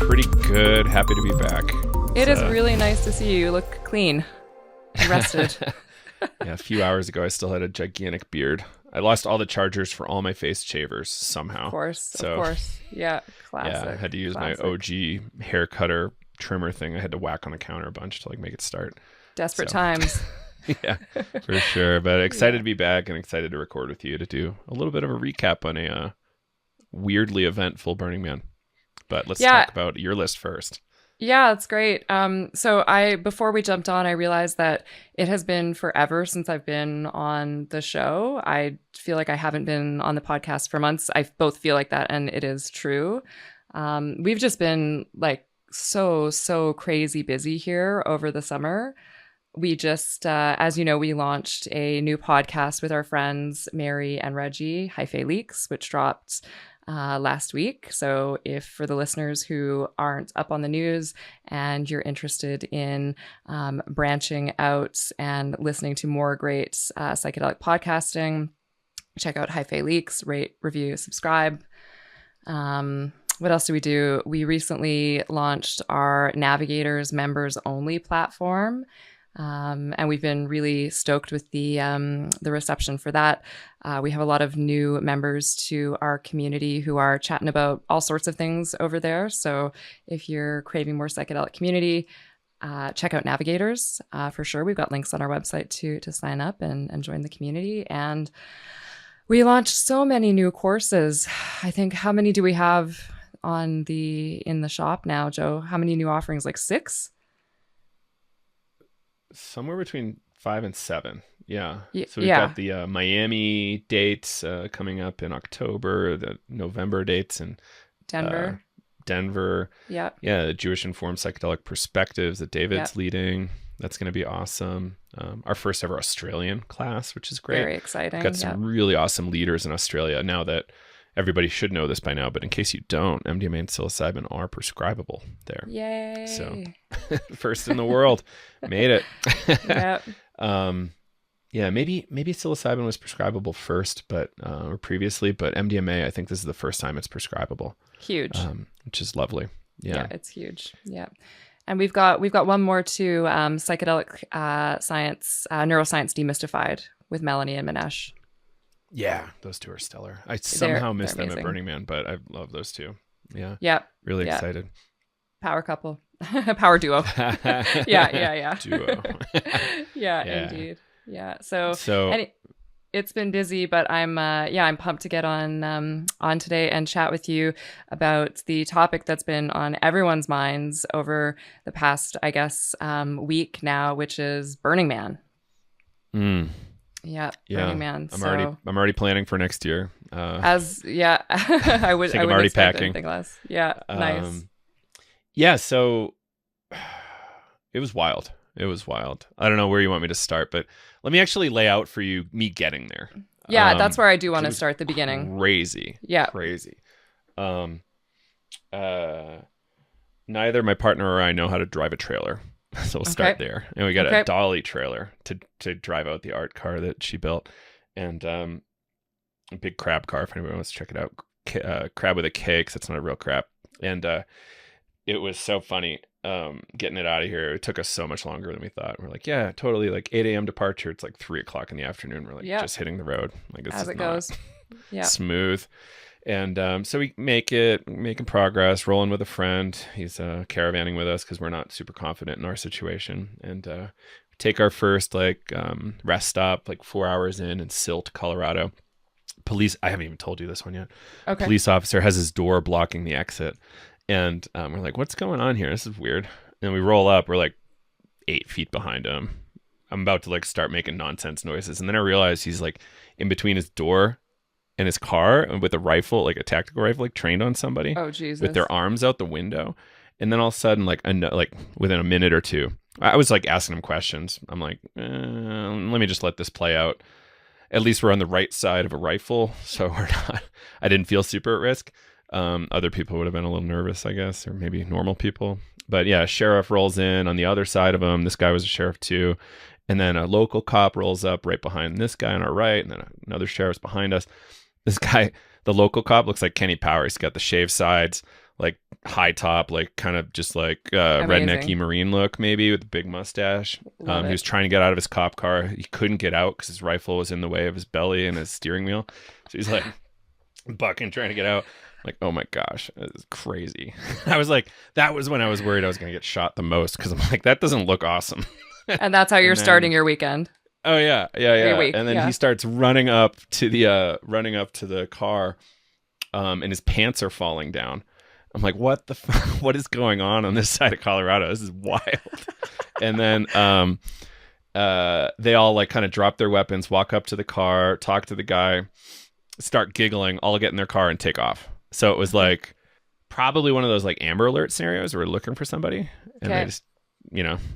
Pretty good. Happy to be back. It is really nice to see you. You look clean and rested. Yeah, a few hours ago, I still had a gigantic beard. I lost all the chargers for all my face shavers somehow. Of course. Yeah, classic. Yeah, I had to use my OG hair cutter trimmer thing. I had to whack on the counter a bunch to make it start. Desperate times. Yeah, for sure. But excited to be back and excited to record with you to do a little bit of a recap on a weirdly eventful Burning Man. But let's talk about your list first. Yeah, it's great. So before we jumped on, I realized that it has been forever since I've been on the show. I feel like I haven't been on the podcast for months. I both feel like that, and it is true. We've just been so crazy busy here over the summer. We just, as you know, we launched a new podcast with our friends Mary and Reggie, Hyphae Leaks, which dropped last week. So if for the listeners who aren't up on the news and you're interested in branching out and listening to more great psychedelic podcasting, check out Hyphae Leaks, rate, review, subscribe. What else do we do? We recently launched our Navigators members only platform. And we've been really stoked with the reception for that. We have a lot of new members to our community who are chatting about all sorts of things over there. So if you're craving more psychedelic community, check out Navigators for sure. We've got links on our website to sign up and join the community. And we launched so many new courses. I think, how many do we have in the shop now, Joe? How many new offerings? 6? Somewhere between 5 and 7. Yeah. So we've got the Miami dates coming up in October, the November dates in Denver. Yeah. Yeah. The Jewish Informed Psychedelic Perspectives that David's leading. That's going to be awesome. Our first ever Australian class, which is great. Very exciting. We've got some really awesome leaders in Australia now that everybody should know this by now, but in case you don't, MDMA and psilocybin are prescribable there. Yay. So first in the world, made it. Yep. Yeah, maybe psilocybin was prescribable first, or previously, but MDMA, I think this is the first time it's prescribable. Huge. Which is lovely. Yeah, it's huge. Yeah. And we've got one more too, psychedelic science, neuroscience demystified with Melanie and Manesh. Yeah, those two are stellar. I somehow missed them at Burning Man, but I love those two. Yeah. Yeah. Really excited. Power couple. Power duo. Yeah. Duo. Yeah, indeed. Yeah. So it's been busy, but I'm pumped to get on today and chat with you about the topic that's been on everyone's minds over the past, I guess, week now, which is Burning Man. Yeah, Burning Man. I'm already planning for next year. I would. I'm already packing. Anything less. Yeah, nice. Yeah, so it was wild. I don't know where you want me to start, but let me actually lay out for you me getting there. Yeah, that's where I do want to start, the beginning. Crazy. Yeah. Crazy. Neither my partner or I know how to drive a trailer. So we'll start there. And we got a dolly trailer to drive out the art car that she built. And a Big Krab Car, if anyone wants to check it out. Crab with a K, because it's not a real crab. And it was so funny getting it out of here. It took us so much longer than we thought. We're like, yeah, totally. 8 a.m. departure. It's 3 o'clock in the afternoon. We're just hitting the road. This as is it goes. Yeah. Smooth. And so we making progress, rolling with a friend. He's caravanning with us because we're not super confident in our situation. And take our first rest stop 4 hours in Silt, Colorado. Police, I haven't even told you this one yet. Okay. Police officer has his door blocking the exit. And we're like, what's going on here? This is weird. And we roll up. We're 8 feet behind him. I'm about to start making nonsense noises. And then I realize he's in between his door and his car and with a rifle, a tactical rifle, trained on somebody. Oh, Jesus. With their arms out the window. And then all of a sudden, within a minute or two, I was asking him questions. I'm let me just let this play out. At least we're on the right side of a rifle. So I didn't feel super at risk. Other people would have been a little nervous, I guess, or maybe normal people. But yeah, sheriff rolls in on the other side of him. This guy was a sheriff too. And then a local cop rolls up right behind this guy on our right. And then another sheriff's behind us. This guy, the local cop, looks like Kenny Powers. He's got the shaved sides, high top, like kind of just like Amazing. rednecky Marine look, maybe with a big mustache. Love He was it. trying to get out of his cop car. He couldn't get out because his rifle was in the way of his belly and his steering wheel. So he's like bucking trying to get out. Like, oh my gosh, this is crazy. I was like, that was when I was worried I was going to get shot the most because I'm like, that doesn't look awesome. And that's how you're And then, starting your weekend oh yeah, or your week. and then Yeah. he starts running up to the car, and his pants are falling down. I'm like, what the what is going on this side of Colorado? This is wild. And then they all like kind of drop their weapons, walk up to the car, talk to the guy, start giggling, all get in their car and take off. So it was like probably one of those like Amber Alert scenarios where we're looking for somebody and they just,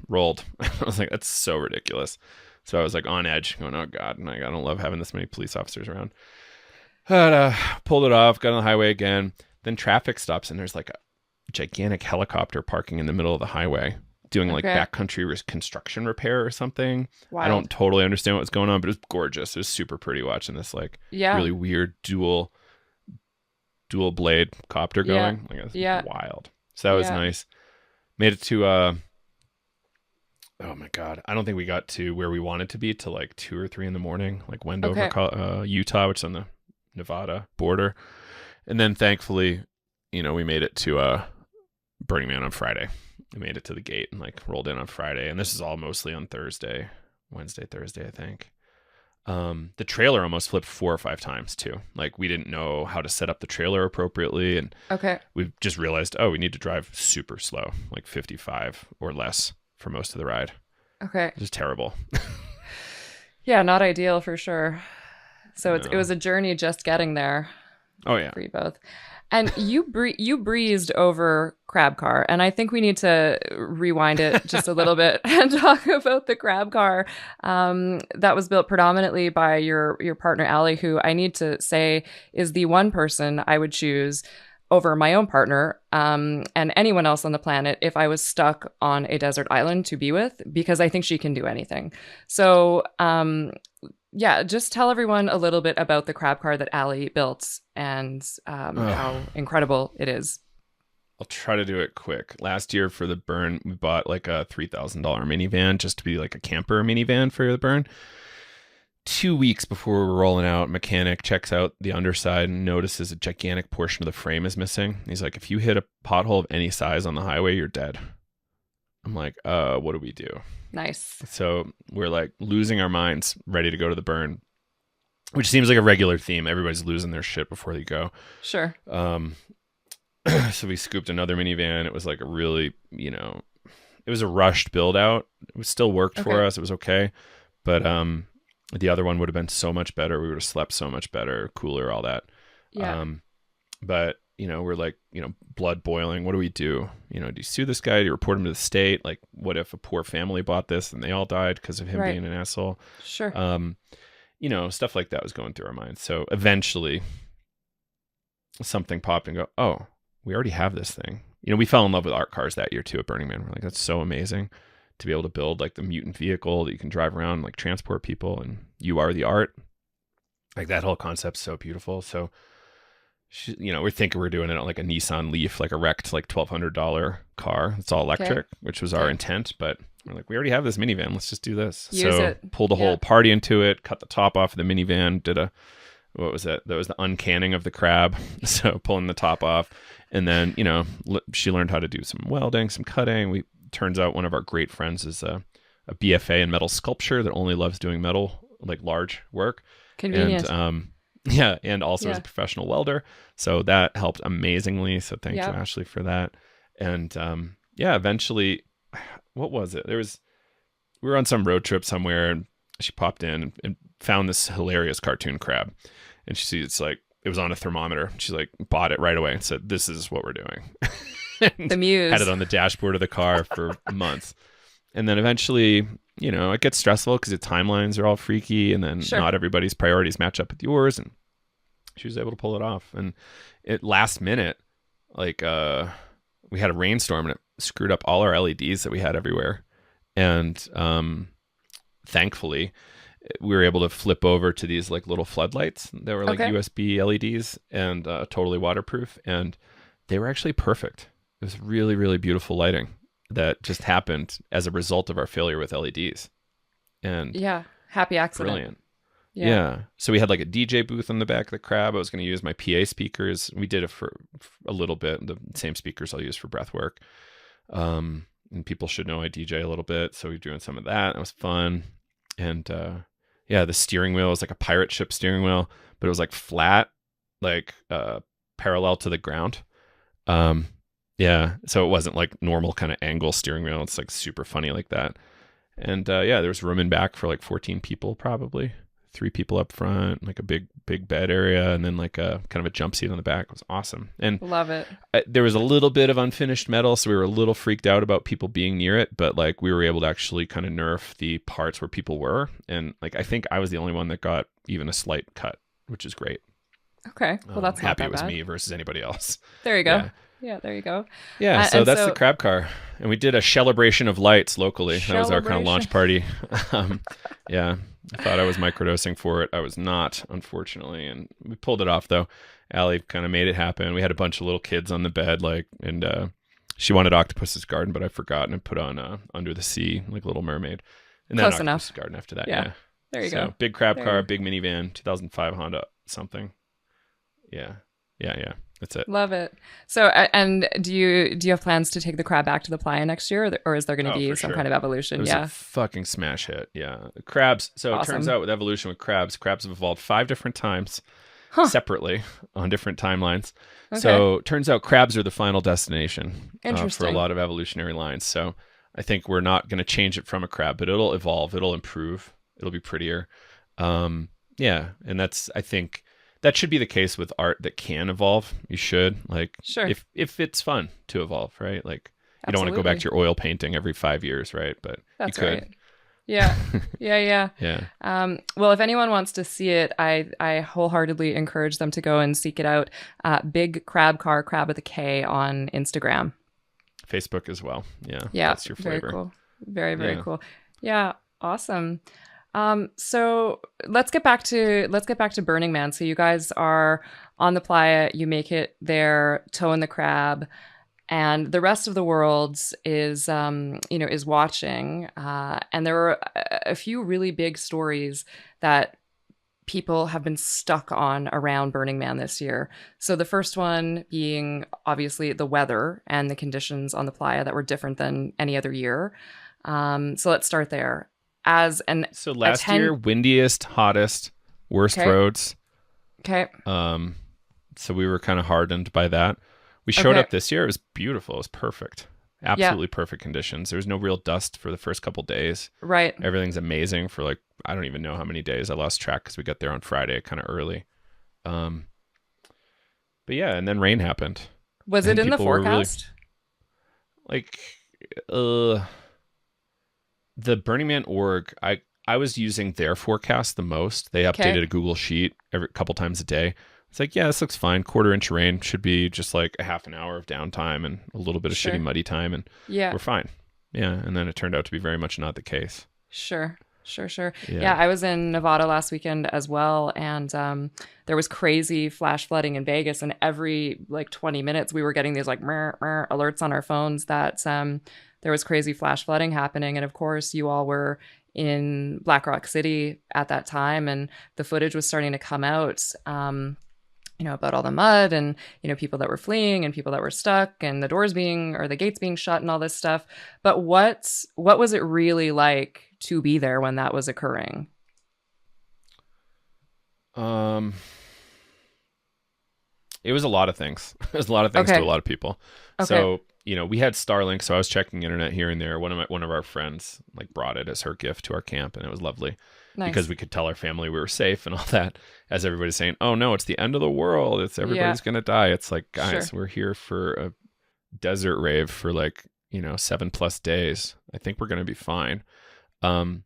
rolled. I was like, that's so ridiculous. So I was like on edge going, oh God, and I don't love having this many police officers around. But pulled it off, got on the highway again. Then traffic stops and there's like a gigantic helicopter parking in the middle of the highway doing like backcountry construction repair or something. Wild. I don't totally understand what's going on, but it was gorgeous. It was super pretty watching this like really weird dual blade copter going. Like, it was wild. So that was nice. Made it to oh my God, I don't think we got to where we wanted to be till like 2 or 3 in the morning, like Wendover, Utah, which is on the Nevada border. And then thankfully, we made it to Burning Man on Friday. We made it to the gate and like rolled in on Friday. And this is all mostly on Wednesday, Thursday, I think. The trailer almost flipped 4 or 5 times too. Like we didn't know how to set up the trailer appropriately. And we just realized, we need to drive super slow, like 55 or less for most of the ride. Okay. It was terrible. Yeah, not ideal for sure. So it was a journey just getting there. Oh yeah, for you both. And you breezed over Krab Car, and I think we need to rewind it just a little bit and talk about the Krab Car that was built predominantly by your partner Allie, who I need to say is the one person I would choose over my own partner and anyone else on the planet if I was stuck on a desert island to be with, because I think she can do anything. So just tell everyone a little bit about the Krab Car that Allie built and how incredible it is. I'll try to do it quick. Last year for the burn, we bought like a $3,000 minivan just to be like a camper minivan for the burn. 2 weeks before we were rolling out, mechanic checks out the underside and notices a gigantic portion of the frame is missing. He's like, if you hit a pothole of any size on the highway, you're dead. I'm like, what do we do? Nice. So we're like losing our minds, ready to go to the burn, which seems like a regular theme. Everybody's losing their shit before they go. Sure. So we scooped another minivan. It was like a really, it was a rushed build out. It still worked for us. It was okay. But the other one would have been so much better. We would have slept so much better, cooler, all that. Yeah. But we're like, blood boiling. What do we do? Do you sue this guy? Do you report him to the state? Like, what if a poor family bought this and they all died because of him being an asshole? Sure. Stuff like that was going through our minds. So eventually something popped and go, oh, we already have this thing. We fell in love with art cars that year too at Burning Man. We're like, that's so amazing to be able to build like the mutant vehicle that you can drive around and like transport people and you are the art. Like that whole concept's so beautiful. So we're thinking we're doing it on like a Nissan Leaf, like a wrecked like $1,200 car. It's all electric, which was our intent. But we're like, we already have this minivan. Let's just do this. Pulled a whole party into it, cut the top off of the minivan, did what was it? That was the uncanning of the crab. So pulling the top off. And then, she learned how to do some welding, some cutting. Turns out one of our great friends is a BFA in metal sculpture that only loves doing metal, like large work. Convenient. And and also is a professional welder. So that helped amazingly. So thank you, Ashley, for that. And eventually, what was it? We were on some road trip somewhere and she popped in and found this hilarious cartoon crab. And she sees it's like, it was on a thermometer. She's like, bought it right away and said, this is what we're doing. The muse. Had it on the dashboard of the car for months. And then eventually, it gets stressful because the timelines are all freaky and then not everybody's priorities match up with yours. And she was able to pull it off. And at last minute, like we had a rainstorm and it screwed up all our LEDs that we had everywhere. And thankfully, we were able to flip over to these like little floodlights that were like USB LEDs and totally waterproof. And they were actually perfect. It was really, really beautiful lighting that just happened as a result of our failure with LEDs. And Yeah. Happy accident. brilliant. Yeah. Yeah. So we had like a DJ booth on the back of the Crab. I was going to use my PA speakers. We did it for a little bit. The same speakers I'll use for breath work. And people should know I DJ a little bit. So we were doing some of that. It was fun. And yeah, the steering wheel was like a pirate ship steering wheel, but it was like flat, like parallel to the ground. Yeah. So it wasn't like normal kind of angle steering wheel. It's like super funny like that. And yeah, there was room in back for like 14 people, probably 3 people up front, like a big bed area, and then like a kind of a jump seat on the back. It was awesome. And Love it. there was a little bit of unfinished metal, so we were a little freaked out about people being near it, but like we were able to actually kind of nerf the parts where people were. And like I think I was the only one that got even a slight cut, which is great. Okay. Well, that's not happy that it was bad. me versus anybody else. There you go. Yeah. Yeah, there you go. Yeah, so that's the Krab Car. And we did a celebration of lights locally. That was our kind of launch party. Yeah, I thought I was microdosing for it. I was not, unfortunately. And we pulled it off, though. Allie kind of made it happen. We had a bunch of little kids on the bed, and she wanted Octopus's Garden, but I forgot and put on Under the Sea, like Little Mermaid. And then Close enough. Octopus's Garden after that, Yeah. yeah. There you go. Big Krab There Car, you go. big minivan, 2005 Honda something. Yeah. That's it. Love it. So, and do you have plans to take the Crab back to the playa next year, or is there going to be for some sure. kind of evolution? It was Yeah. a fucking smash hit. Yeah. Crabs. So Awesome. It turns out with evolution with crabs have evolved 5 different times separately on different timelines. Okay. So it turns out crabs are the final destination for Interesting. a lot of evolutionary lines. So I think we're not going to change it from a crab, but it'll evolve. It'll improve. It'll be prettier. Yeah. And I think that should be the case with art that can evolve. You should, like, Sure. if it's fun to evolve, right? Like, you don't want to go back to your oil painting every 5 years, right? But That's you could. right. Yeah. Yeah. Yeah. Well, if anyone wants to see it, I wholeheartedly encourage them to go and seek it out. Big Krab Car, Crab with a K, on Instagram. Facebook as well. Yeah. Yeah. That's your flavor. Very cool. Very, very Yeah. cool. Yeah. Awesome. So let's get back to Burning Man. So you guys are on the playa, you make it there, towing the crab, and the rest of the world is watching. And there were a few really big stories that people have been stuck on around Burning Man this year. So the first one being obviously the weather and the conditions on the playa that were different than any other year. So let's start there. So last year, windiest, hottest, worst roads. Okay. So we were kind of hardened by that. We showed up this year. It was beautiful. It was perfect. Absolutely perfect conditions. There was no real dust for the first couple days. Right. Everything's amazing for like, I don't even know how many days. I lost track because we got there on Friday kind of early. But yeah, and then rain happened. Was it in the forecast? The Burning Man org, I was using their forecast the most. They updated a Google Sheet every couple times a day. It's like, yeah, this looks fine. 1/4 inch rain should be just like a half an hour of downtime and a little bit of shitty muddy time, and we're fine. Yeah, and then it turned out to be very much not the case. Sure. Yeah, I was in Nevada last weekend as well, and there was crazy flash flooding in Vegas, and every like 20 minutes we were getting these like meh, meh alerts on our phones that there was crazy flash flooding happening. And of course, you all were in Black Rock City at that time, and the footage was starting to come out, about all the mud and, people that were fleeing and people that were stuck and the gates being shut and all this stuff. But what was it really like to be there when that was occurring? It was a lot of things. It was a lot of things to a lot of people. Okay. So, we had Starlink, so I was checking internet here and there. One of our friends like brought it as her gift to our camp, and it was lovely. Nice. Because we could tell our family we were safe and all that, as everybody's saying, oh no, it's the end of the world. Everybody's going to die. It's like, guys, we're here for a desert rave for 7+ days. I think we're going to be fine. And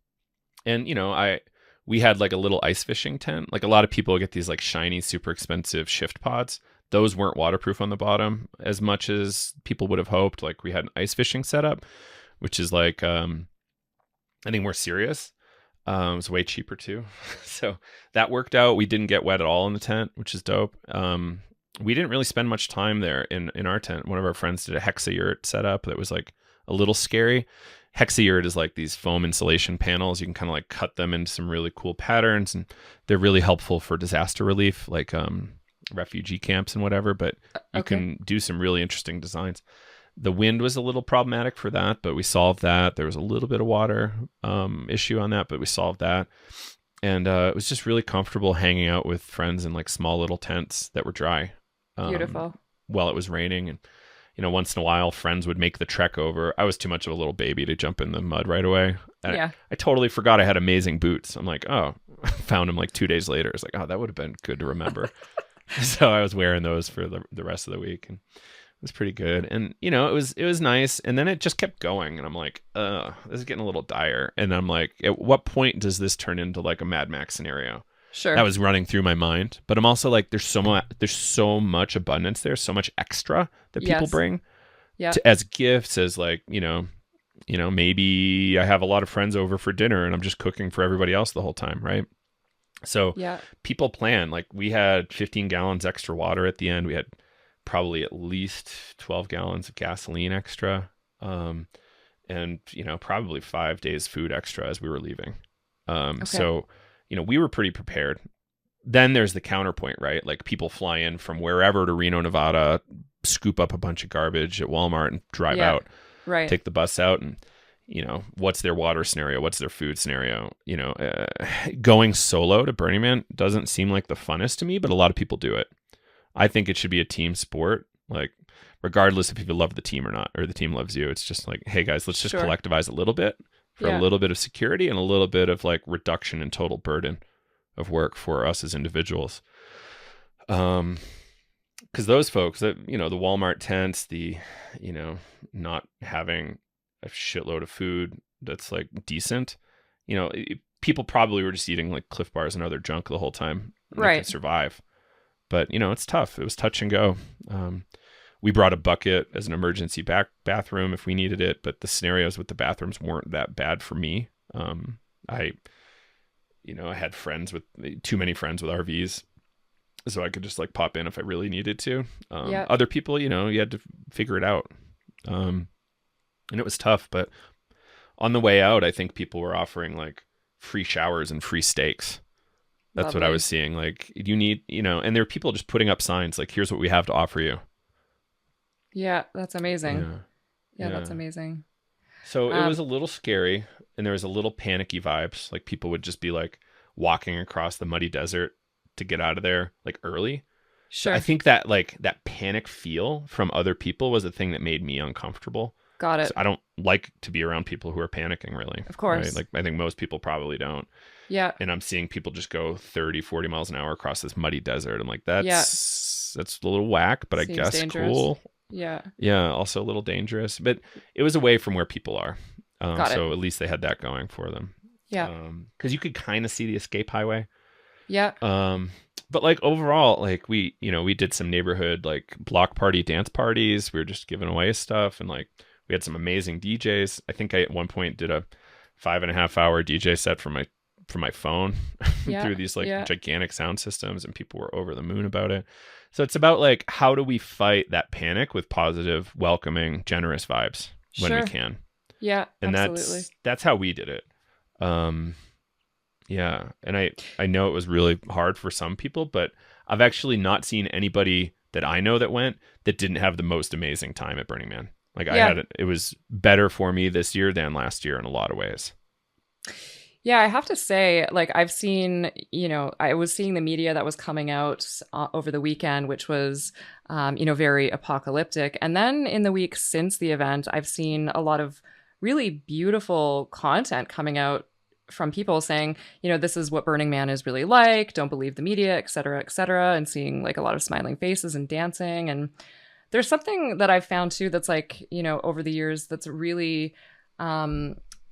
we had like a little ice fishing tent. Like a lot of people get these like shiny, super expensive shift pods. Those weren't waterproof on the bottom as much as people would have hoped. Like we had an ice fishing setup, which is like, I think more serious. It was way cheaper too. So that worked out. We didn't get wet at all in the tent, which is dope. we didn't really spend much time there in our tent. One of our friends did a hexayurt setup that was like a little scary. Hexayurt is like these foam insulation panels. You can kind of like cut them into some really cool patterns, and they're really helpful for disaster relief, like refugee camps and whatever. But you Okay. can do some really interesting designs. The wind was a little problematic for that, but we solved that. There was a little bit of water issue on that, but we solved that. And it was just really comfortable hanging out with friends in like small little tents that were dry Beautiful. while it was raining. And, once in a while, friends would make the trek over. I was too much of a little baby to jump in the mud right away. And Yeah. I totally forgot I had amazing boots. I'm like, oh, I found them like 2 days later. It's like, oh, that would have been good to remember. So I was wearing those for the rest of the week. And it was pretty good. And, it was nice. And then it just kept going. And I'm like, this is getting a little dire. And I'm like, at what point does this turn into like a Mad Max scenario? Sure. That was running through my mind. But I'm also like, there's so much abundance there, so much extra that people Yes. bring Yeah. as gifts, as like, maybe I have a lot of friends over for dinner and I'm just cooking for everybody else the whole time, right? So Yeah. people plan. Like we had 15 gallons extra water at the end. We had probably at least 12 gallons of gasoline extra, and probably 5 days food extra as we were leaving. Okay. So we were pretty prepared. Then there's the counterpoint, right? Like people fly in from wherever to Reno, Nevada, scoop up a bunch of garbage at Walmart and drive Yeah. out, Right. take the bus out, and what's their water scenario? What's their food scenario? Going solo to Burning Man doesn't seem like the funnest to me, but a lot of people do it. I think it should be a team sport, like regardless if you love the team or not, or the team loves you. It's just like, hey guys, let's just Sure. collectivize a little bit for Yeah. a little bit of security and a little bit of like reduction in total burden of work for us as individuals. Because those folks that, the Walmart tents, the, not having a shitload of food that's like decent, people probably were just eating like Cliff Bars and other junk the whole time. And they Right. could survive. But, it's tough. It was touch and go. We brought a bucket as an emergency bathroom if we needed it, but the scenarios with the bathrooms weren't that bad for me. I had too many friends with RVs, so I could just like pop in if I really needed to. Yeah. Other people, you had to figure it out. And it was tough, but on the way out, I think people were offering like free showers and free steaks. That's what I Lovely. was seeing. Like you need, and there are people just putting up signs like, here's what we have to offer you. Yeah. That's amazing. Yeah. Yeah. Yeah. That's amazing. So it was a little scary, and there was a little panicky vibes. Like people would just be like walking across the muddy desert to get out of there like early. Sure. I think that like that panic feel from other people was the thing that made me uncomfortable. Got it. So I don't like to be around people who are panicking, really. Of course. Right? Like I think most people probably don't. Yeah. And I'm seeing people just go 30, 40 miles an hour across this muddy desert. I'm like, that's a little whack, but Seems I guess dangerous. cool. Yeah. Yeah, also a little dangerous, but it was away from where people are. Got it. So at least they had that going for them. Yeah. Because you could kind of see the escape highway. Yeah. But like overall, like we did some neighborhood like block party dance parties. We were just giving away stuff, and like we had some amazing DJs. I think I at one point did a 5.5 hour DJ set from my phone Yeah. through these like Yeah. gigantic sound systems, and people were over the moon about it. So it's about like, how do we fight that panic with positive, welcoming, generous vibes when Sure. we can? Yeah. And Absolutely. that's how we did it. Yeah. And I know it was really hard for some people, but I've actually not seen anybody that I know that went that didn't have the most amazing time at Burning Man. Like Yeah. it was better for me this year than last year in a lot of ways. Yeah, I have to say, like, I've seen, I was seeing the media that was coming out over the weekend, which was, very apocalyptic. And then in the week since the event, I've seen a lot of really beautiful content coming out from people saying, this is what Burning Man is really like. Don't believe the media, et cetera, and seeing like a lot of smiling faces and dancing. And there's something that I've found too that's like, over the years that's really,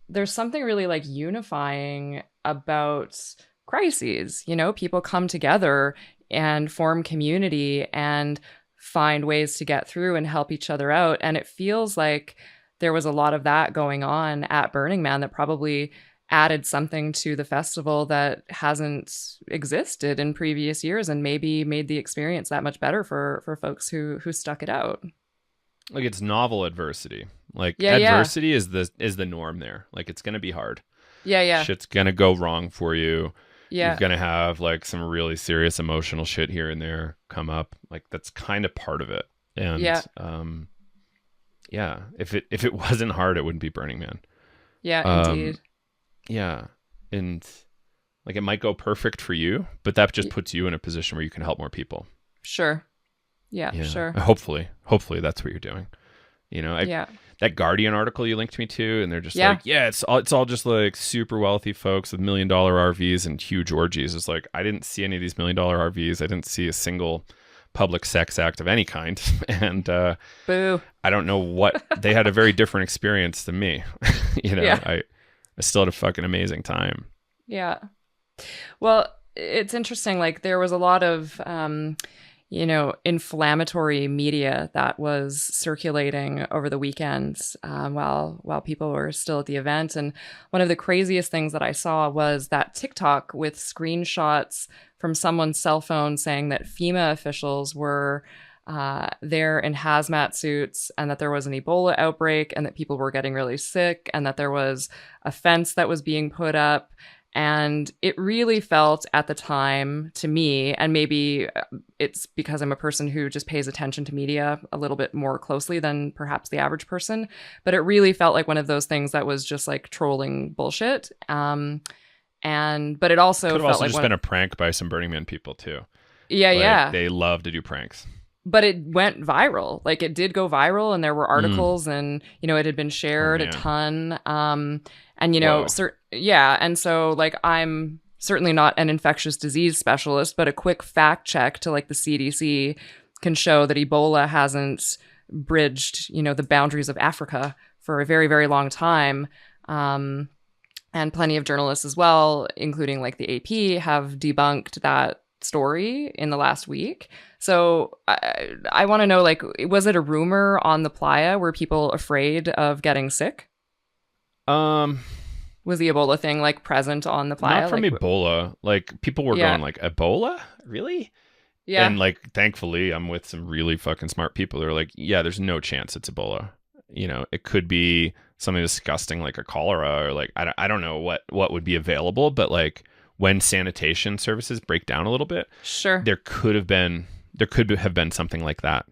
there's something really like unifying about crises. People come together and form community and find ways to get through and help each other out. And it feels like there was a lot of that going on at Burning Man that probably added something to the festival that hasn't existed in previous years, and maybe made the experience that much better for folks who stuck it out. Like, it's novel adversity. Like, Yeah, yeah. adversity is the norm there. Like, it's gonna be hard. Yeah, yeah. Shit's gonna go wrong for you. You're Yeah. gonna have like some really serious emotional shit here and there come up. Like, that's kind of part of it. And Yeah. yeah, if it wasn't hard, it wouldn't be Burning Man. Yeah, Um, indeed. yeah, and like, it might go perfect for you, but that just puts you in a position where you can help more people. Sure. Yeah, Yeah, sure. hopefully that's what you're doing. Yeah. That Guardian article you linked me to, and they're just Yeah. like, yeah, it's all just like super wealthy folks with $1 million RVs and huge orgies. It's like, I didn't see any of these $1 million RVs. I didn't see a single public sex act of any kind, and Boo. I don't know what they had a very different experience than me. Yeah. I still had a fucking amazing time. Yeah. Well, it's interesting. Like, there was a lot of, inflammatory media that was circulating over the weekends, while people were still at the event. And one of the craziest things that I saw was that TikTok with screenshots from someone's cell phone saying that FEMA officials were there in hazmat suits, and that there was an Ebola outbreak, and that people were getting really sick, and that there was a fence that was being put up. And it really felt at the time to me, and maybe it's because I'm a person who just pays attention to media a little bit more closely than perhaps the average person, but it really felt like one of those things that was just like trolling bullshit. But it also Could have felt also like just been a prank by some Burning Man people too. yeah, Like, yeah. they love to do pranks. But it went viral. Like, it did go viral, and there were articles, and it had been shared a ton. And Whoa. yeah, and so like, I'm certainly not an infectious disease specialist, but a quick fact check to like the CDC can show that Ebola hasn't bridged the boundaries of Africa for a very, very long time. And plenty of journalists as well, including like the AP, have debunked that story in the last week. So I want to know, like, was it a rumor on the playa? Were people afraid of getting sick? Was the Ebola thing like present on the playa? Not from like, Ebola. Like, people were going like, Ebola? Really? Yeah. And like, thankfully, I'm with some really fucking smart people. They're like, yeah, there's no chance it's Ebola. It could be something disgusting like a cholera, or like, I don't know what would be available, but like, when sanitation services break down a little bit, Sure. there could have been something like that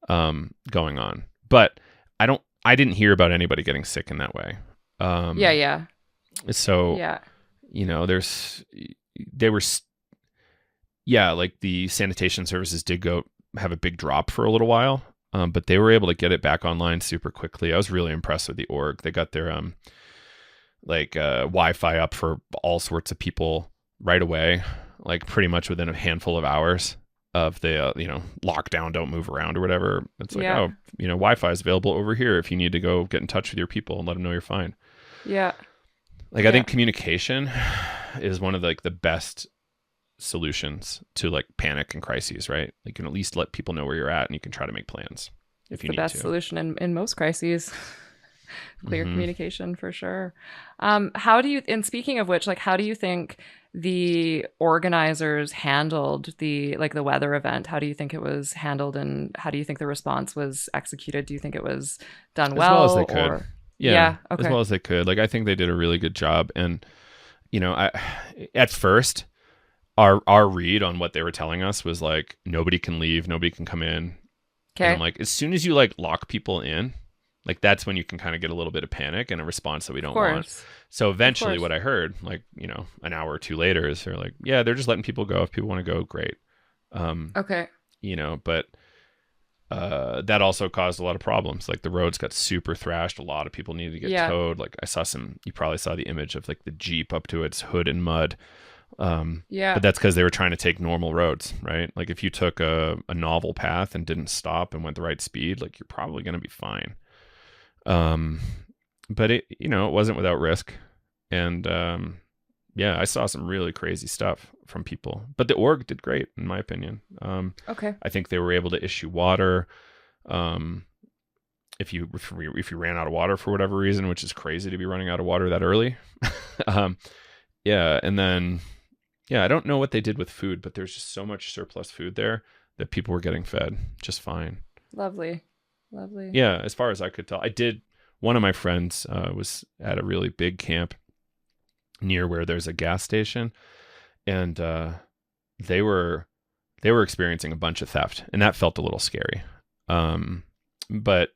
going on. But I didn't hear about anybody getting sick in that way. Yeah. So Yeah. like, the sanitation services did have a big drop for a little while, but they were able to get it back online super quickly. I was really impressed with the org. They got their Wi-Fi up for all sorts of people right away, like pretty much within a handful of hours of the lockdown, don't move around or whatever. It's like, Wi-Fi is available over here if you need to go get in touch with your people and let them know you're fine. Yeah. Like, I think communication is one of the best solutions to like panic and crises, right? Like, you can at least let people know where you're at, and you can try to make plans if you need to. The best solution in most crises. Clear communication for sure. How do you, and speaking of which, like, how do you think the organizers handled the weather event? How do you think it was handled, and how do you think the response was executed? Do you think it was done well? As well as they could. Yeah. Okay. As well as they could. Like, I think they did a really good job. And, at first, our read on what they were telling us was like, nobody can leave, nobody can come in. Okay. And I'm like, as soon as you like lock people in, like, that's when you can kind of get a little bit of panic and a response that we don't want. So eventually what I heard, like, an hour or two later, is they're like, yeah, they're just letting people go. If people want to go, great. Okay. But that also caused a lot of problems. Like, the roads got super thrashed. A lot of people needed to get towed. Like, you probably saw the image of like the Jeep up to its hood in mud. But that's because they were trying to take normal roads, right? Like, if you took a novel path and didn't stop and went the right speed, like, you're probably going to be fine. But it wasn't without risk. And I saw some really crazy stuff from people, but the org did great, in my opinion. Okay. I think they were able to issue water. if you ran out of water for whatever reason, which is crazy to be running out of water that early. um, yeah, and then I don't know what they did with food, but there's just so much surplus food there that people were getting fed just fine. Lovely. Yeah, as far as I could tell. One of my friends was at a really big camp near where there's a gas station, and they were experiencing a bunch of theft, and that felt a little scary. But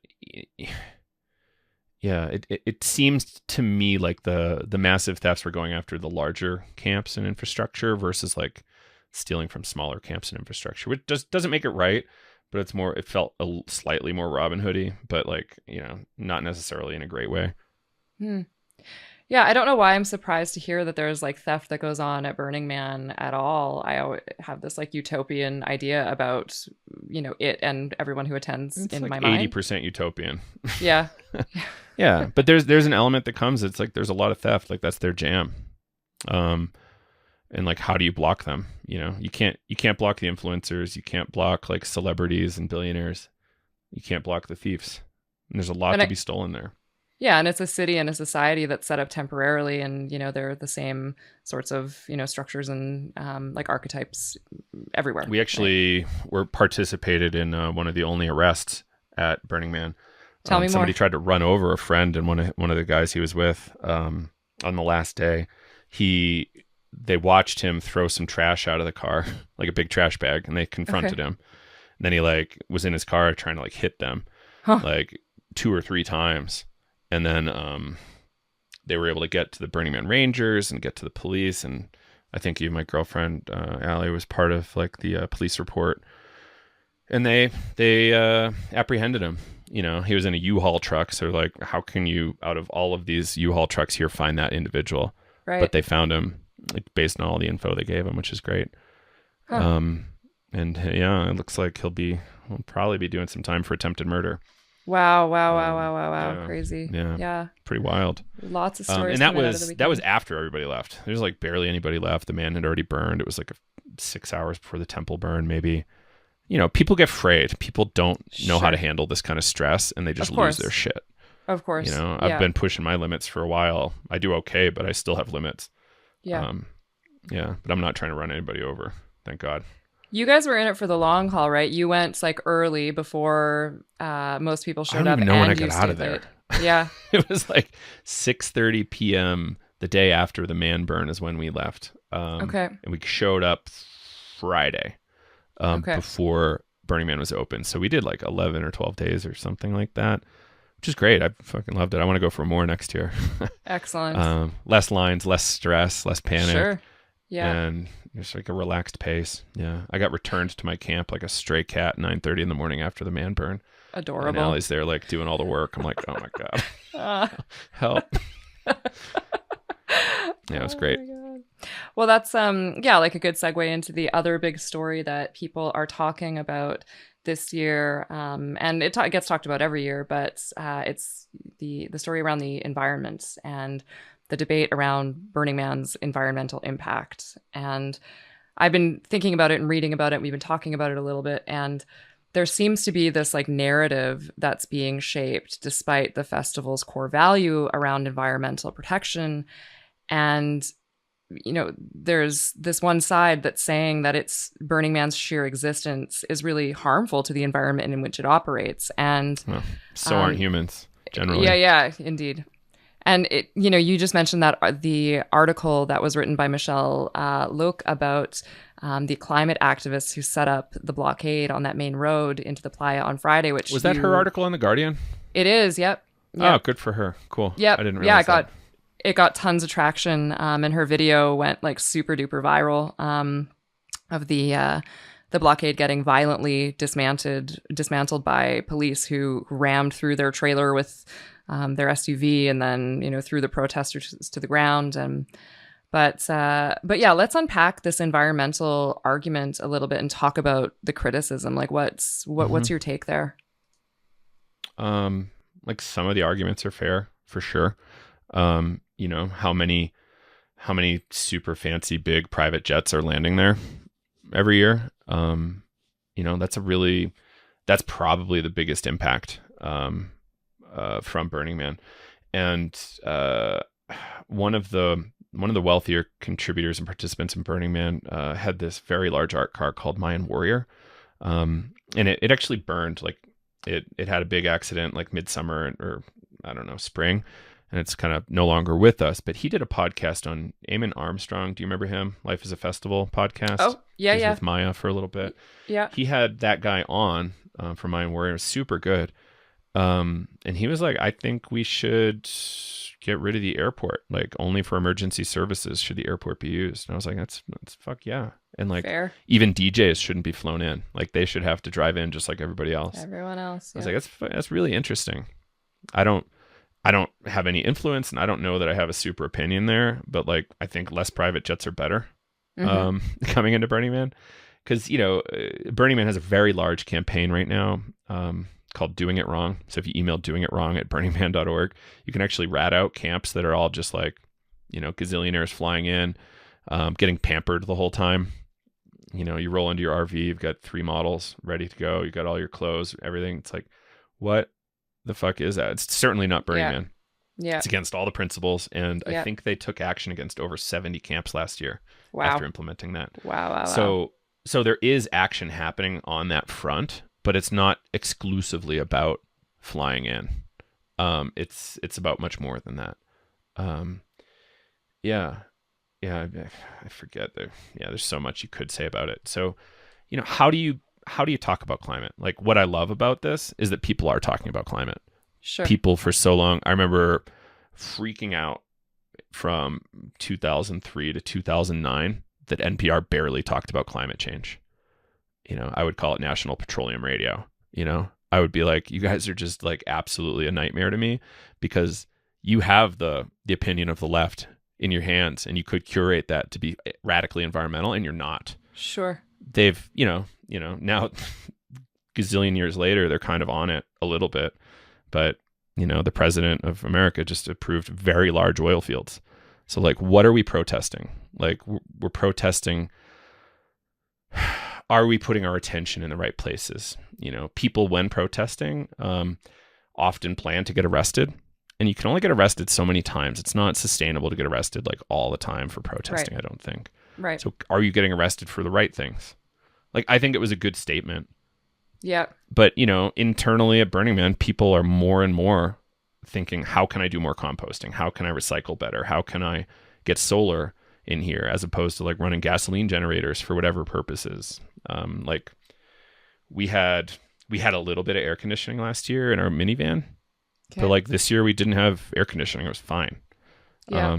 yeah, it seems to me like the massive thefts were going after the larger camps and infrastructure versus like stealing from smaller camps and infrastructure, which doesn't make it right, but it felt slightly more Robin Hoody, but like, not necessarily in a great way. Yeah, I don't know why I'm surprised to hear that there's like theft that goes on at Burning Man at all. I always have this like utopian idea about, it and everyone who attends it's in like my mind. 80% utopian. Yeah. Yeah, but there's an element that comes. It's like there's a lot of theft. Like that's their jam. And like, how do you block them? You can't block the influencers. You can't block like celebrities and billionaires. You can't block the thieves. And there's a lot to be stolen there. Yeah, and it's a city and a society that's set up temporarily, and they're the same sorts of structures and like archetypes everywhere. We actually were participated in one of the only arrests at Burning Man. Tell me more. Somebody tried to run over a friend, and one of the guys he was with on the last day, they watched him throw some trash out of the car, like a big trash bag, and they confronted him. And then he like was in his car trying to like hit them like 2 or 3 times. And then they were able to get to the Burning Man Rangers and get to the police. And I think even my girlfriend, Allie, was part of like the police report. And they apprehended him. He was in a U-Haul truck. So like, how can you, out of all of these U-Haul trucks here, find that individual? Right. But they found him like, based on all the info they gave him, which is great. And yeah, it looks like he'll probably be doing some time for attempted murder. Wow. Yeah, Crazy. Yeah. Pretty wild. Lots of stories. And that was after everybody left. There's like barely anybody left. The man had already burned. It was like 6 hours before the temple burned, maybe. People get frayed. People don't know how to handle this kind of stress, and they just lose their shit. Of course. I've been pushing my limits for a while. I do okay, but I still have limits. Yeah. But I'm not trying to run anybody over. Thank God. You guys were in it for the long haul, right? You went like early before most people showed up. I don't even know when I got out of there. Yeah. It was like 6:30 p.m. the day after the man burn is when we left. And we showed up Friday before Burning Man was open. So we did like 11 or 12 days or something like that, which is great. I fucking loved it. I want to go for more next year. Excellent. Less lines, less stress, less panic. Sure. Yeah. And just like a relaxed pace. Yeah. I got returned to my camp like a stray cat 9:30 in the morning after the man burn. Adorable. And Allie's there like doing all the work. I'm like, oh my God. Help. Yeah, it was great. Well, that's like a good segue into the other big story that people are talking about this year. And it gets talked about every year, but it's the story around the environment and the debate around Burning Man's environmental impact. And I've been thinking about it and reading about it. We've been talking about it a little bit. And there seems to be this like narrative that's being shaped despite the festival's core value around environmental protection. And, there's this one side that's saying that it's Burning Man's sheer existence is really harmful to the environment in which it operates. And so aren't humans generally. Yeah, indeed. And you just mentioned that the article that was written by Michelle Look about the climate activists who set up the blockade on that main road into the playa on Friday, which was that her article in The Guardian? It is. Yep. Oh, good for her. Cool. Yep. I didn't realize that. It got tons of traction, and her video went like super duper viral of the blockade getting violently dismantled by police who rammed through their trailer with their SUV and then threw the protesters to the ground. But yeah, let's unpack this environmental argument a little bit and talk about the criticism. Like, what's your take there? Like some of the arguments are fair for sure. How many super fancy big private jets are landing there every year? That's probably the biggest impact. from Burning Man, and one of the wealthier contributors and participants in Burning Man had this very large art car called Mayan Warrior, and it actually burned. Like it had a big accident like midsummer or I don't know, spring, and it's kind of no longer with us. But he did a podcast on Eamon Armstrong. Do you remember him? Life is a Festival podcast. Oh, yeah, he was yeah. with Maya for a little bit. Yeah. He had that guy on for Mayan Warrior. It was super good. And he was like, I think we should get rid of the airport. Like only for emergency services should the airport be used. And I was like, that's fuck yeah. And like Fair. even DJs shouldn't be flown in. Like they should have to drive in just like everybody else. Everyone else. I was like, that's really interesting. I don't have any influence, and I don't know that I have a super opinion there, but like I think less private jets are better coming into Burning Man, because Burning Man has a very large campaign right now called Doing It Wrong. So if you email doingitwrong@burningman.org, you can actually rat out camps that are all just like gazillionaires flying in, getting pampered the whole time. You roll into your RV, you've got 3 models ready to go, you got all your clothes, everything. It's like, what the fuck is that? It's certainly not Burning Man. Yeah. It's against all the principles, and I think they took action against over 70 camps last year after implementing that. Wow. So there is action happening on that front, but it's not exclusively about flying in. It's about much more than that. I forget that. Yeah, there's so much you could say about it. So, how do you talk about climate? Like what I love about this is that people are talking about climate. Sure. People for so long. I remember freaking out from 2003 to 2009 that NPR barely talked about climate change. I would call it National Petroleum Radio. I would be like, you guys are just like absolutely a nightmare to me, because you have the opinion of the left in your hands, and you could curate that to be radically environmental, and you're not. Sure. They've, now gazillion years later, they're kind of on it a little bit, but the president of America just approved very large oil fields. So like, what are we protesting? Like we're protesting. Are we putting our attention in the right places? People when protesting often plan to get arrested, and you can only get arrested so many times. It's not sustainable to get arrested like all the time for protesting, right. I don't think. Right. So are you getting arrested for the right things? Like, I think it was a good statement. Yeah. But, internally at Burning Man, people are more and more thinking, how can I do more composting? How can I recycle better? How can I get solar in here, as opposed to like running gasoline generators for whatever purposes? Like we had a little bit of air conditioning last year in our minivan, but like this year we didn't have air conditioning. It was fine. Yeah.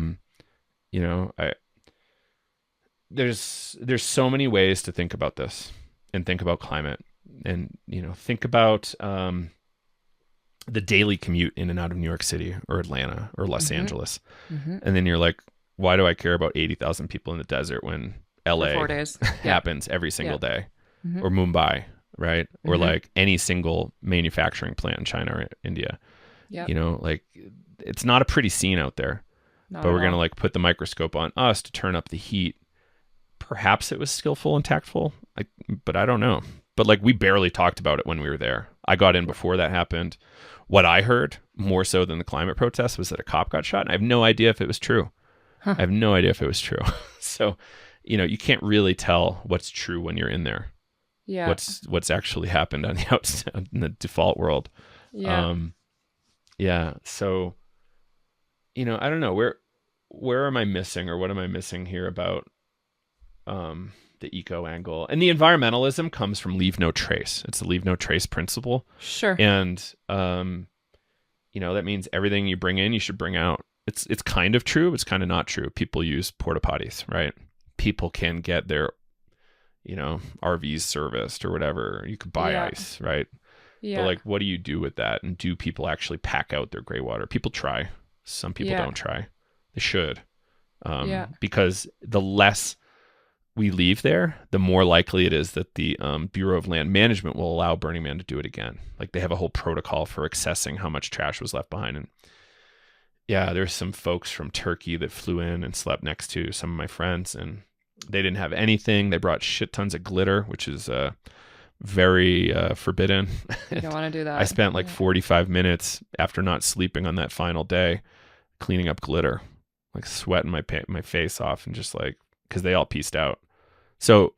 There's so many ways to think about this and think about climate, and think about the daily commute in and out of New York City or Atlanta or Los Angeles, and then you're like, why do I care about 80,000 people in the desert when LA 4 days happens every single day, or Mumbai, right? Or like any single manufacturing plant in China or India. Like it's not a pretty scene out there. But we're going to like put the microscope on us to turn up the heat. Perhaps it was skillful and tactful, but I don't know. But like we barely talked about it when we were there. I got in before that happened. What I heard more so than the climate protest was that a cop got shot, and I have no idea if it was true. I have no idea if it was true. So, you can't really tell what's true when you're in there. Yeah. What's actually happened on the outside in the default world. Yeah. So, I don't know, where am I missing, or what am I missing here about the eco angle? And the environmentalism comes from leave no trace. It's the leave no trace principle. Sure. And that means everything you bring in, you should bring out. It's kind of true, it's kind of not true. People use porta potties, right? People can get their RVs serviced or whatever. You could buy ice, right? Yeah. But like, what do you do with that? And do people actually pack out their gray water? People try. Some people don't try. They should. Because the less we leave there, the more likely it is that the Bureau of Land Management will allow Burning Man to do it again. Like they have a whole protocol for assessing how much trash was left behind. And there's some folks from Turkey that flew in and slept next to some of my friends, and they didn't have anything. They brought shit tons of glitter, which is very forbidden. You don't want to do that. I spent like 45 minutes after not sleeping on that final day cleaning up glitter, like sweating my face off, and just like, because they all pieced out. So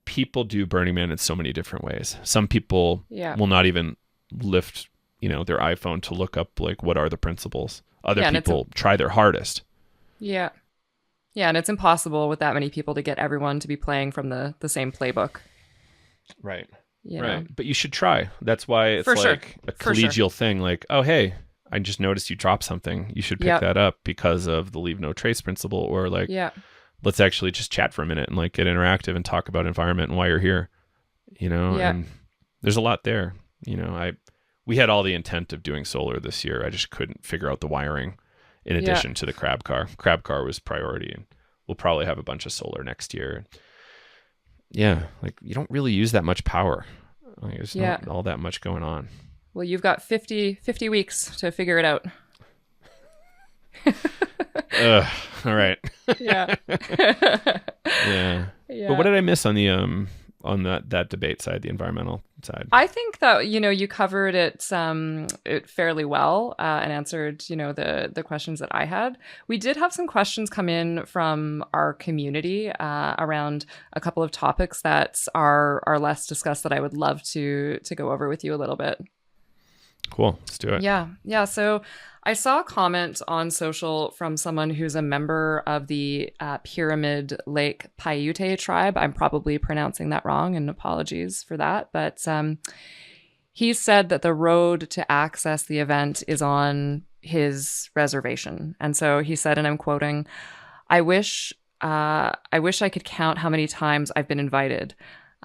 people do Burning Man in so many different ways. Some people will not even lift, their iPhone to look up like what are the principles. Other people try their hardest. Yeah. Yeah, and it's impossible with that many people to get everyone to be playing from the same playbook. Right. You right. know? But you should try. That's why it's For like sure. a collegial thing. Like, oh, hey, I just noticed you dropped something. You should pick that up because of the leave no trace principle. Or like, let's actually just chat for a minute and like get interactive and talk about environment and why you're here. And there's a lot there. We had all the intent of doing solar this year. I just couldn't figure out the wiring in addition to the Krab Car. Krab Car was priority, and we'll probably have a bunch of solar next year. Yeah, like you don't really use that much power. Like, there's not all that much going on. Well, you've got 50 weeks to figure it out. All right. Yeah. yeah. But what did I miss on the on that debate side, the environmental side? I think that you covered it fairly well and answered the questions that I had. We did have some questions come in from our community around a couple of topics that are less discussed that I would love to go over with you a little bit. Cool, let's do it. Yeah. So I saw a comment on social from someone who's a member of the Pyramid Lake Paiute tribe. I'm probably pronouncing that wrong, and apologies for that. But he said that the road to access the event is on his reservation. And so he said, and I'm quoting, I wish I could count how many times I've been invited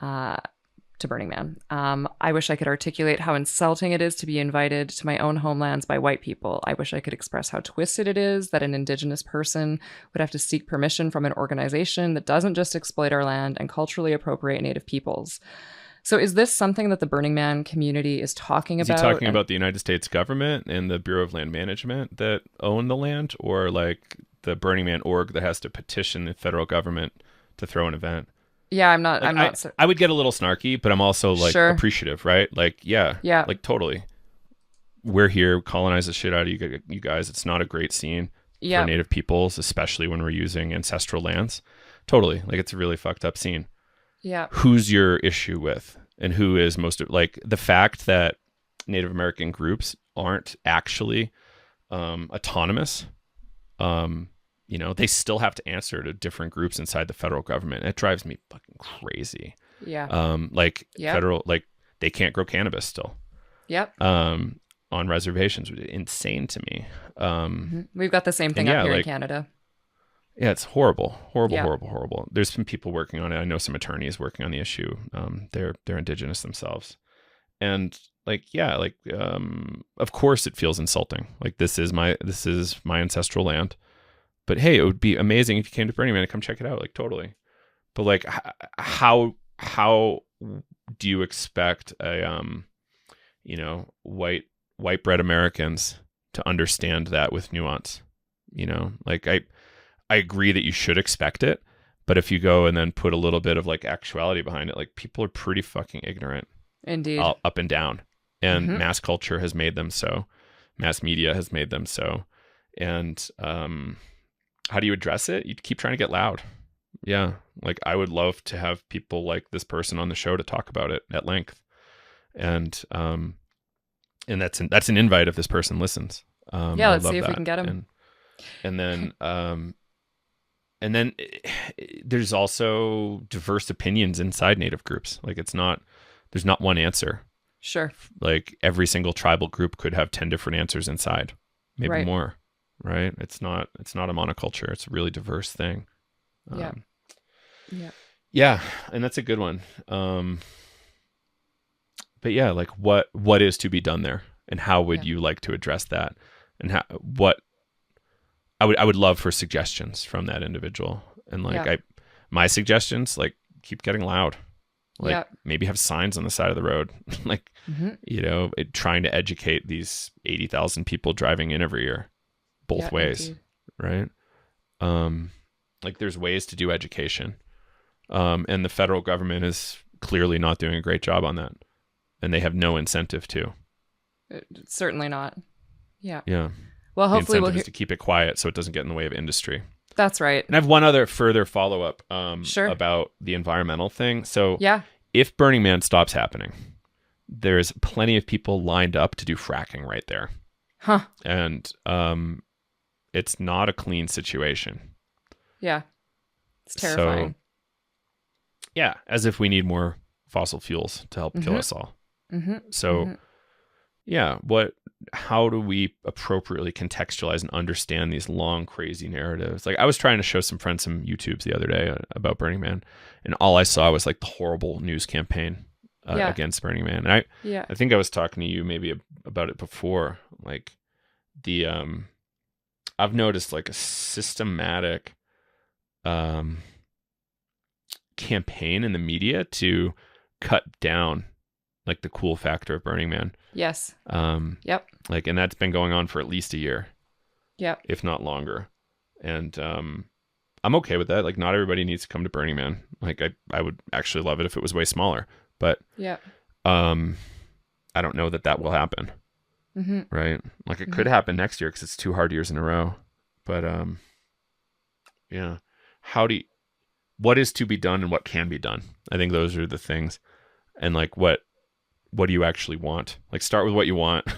to Burning Man. I wish I could articulate how insulting it is to be invited to my own homelands by white people. I wish I could express how twisted it is that an Indigenous person would have to seek permission from an organization that doesn't just exploit our land and culturally appropriate Native peoples. So is this something that the Burning Man community is talking about? Is he talking about the United States government and the Bureau of Land Management that own the land, or like the Burning Man org that has to petition the federal government to throw an event? Yeah, I'm not. I would get a little snarky, but I'm also like appreciative, right? Like, yeah, like totally. We're here, colonize the shit out of you guys. It's not a great scene for Native peoples, especially when we're using ancestral lands. Totally, like it's a really fucked up scene. Yeah. Who's your issue with, and who is most like the fact that Native American groups aren't actually autonomous. They still have to answer to different groups inside the federal government. It drives me fucking crazy. Yeah. Federal, like they can't grow cannabis still. Yep. On reservations, insane to me. We've got the same thing up here in Canada. Yeah, it's horrible. There's been people working on it. I know some attorneys working on the issue. They're Indigenous themselves, and of course it feels insulting. Like this is my ancestral land. But hey, it would be amazing if you came to Burning Man and come check it out. Like totally. But like, how do you expect a white bread Americans to understand that with nuance? Like I agree that you should expect it, but if you go and then put a little bit of like actuality behind it, like people are pretty fucking ignorant. Indeed. Up and down, and mass culture has made them so. Mass media has made them so, and how do you address it? You keep trying to get loud. Yeah. Like I would love to have people like this person on the show to talk about it at length. And that's an invite if this person listens. Let's see if we can get him. And then there's also diverse opinions inside Native groups. Like there's not one answer. Sure. Like every single tribal group could have 10 different answers inside, maybe more. Right? It's not a monoculture. It's a really diverse thing. Yeah, and that's a good one. But yeah, like what is to be done there, and how would you like to address that, and I would love for suggestions from that individual, and my suggestions, like keep getting loud, like maybe have signs on the side of the road, like trying to educate these 80,000 people driving in every year. Both ways, indeed. Right? Like there's ways to do education. And the federal government is clearly not doing a great job on that, and they have no incentive to. Certainly not. Yeah. Yeah. Well, The hopefully incentive is to keep it quiet so it doesn't get in the way of industry. That's right. And I have one other further follow-up Sure. about the environmental thing. So Yeah. if Burning Man stops happening, there's plenty of people lined up to do fracking right there. Huh. And it's not a clean situation. Yeah. It's terrifying. So, yeah, as if we need more fossil fuels to help kill us all. So, yeah, how do we appropriately contextualize and understand these long, crazy narratives? Like, I was trying to show some friends some YouTubes the other day about Burning Man, and all I saw was like the horrible news campaign against Burning Man. And I think I was talking to you maybe about it before. Like I've noticed like a systematic campaign in the media to cut down like the cool factor of Burning Man. Yes. Yep. Like, and that's been going on for at least a year. Yep. If not longer. And I'm okay with that. Like, not everybody needs to come to Burning Man. Like, I would actually love it if it was way smaller. But I don't know that will happen. Right? Like, it could happen next year because it's 2 hard years in a row. But yeah. What is to be done and what can be done? I think those are the things. And like, what do you actually want? Like, start with what you want, and